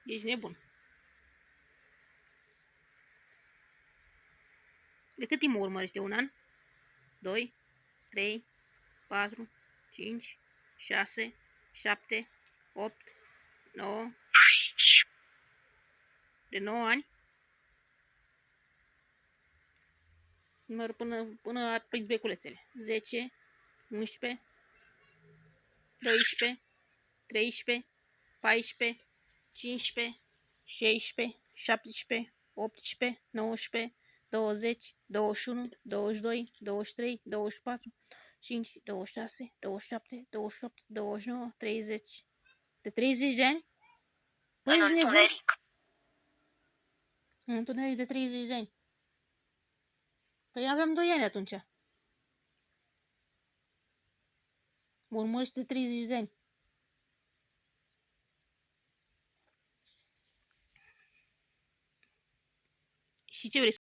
Ești nebun. De cât timp mă urmărește? Un an? 2, 3, 4, 5, 6, 7, 8, 9. De 9 ani? Număr până a prins beculețele. 10, 11, 12, 13, 14, 15, 16, 17, 18, 19, 20, 21, 22, 23, 24, 5, 26, 27, 28, 29, 30. De 30 de ani? Păi ești nebun? În întuneric de 30 de ani. Păi aveam 2 ani atunci. Mă urmărește de 30 de ani. Și ce vrei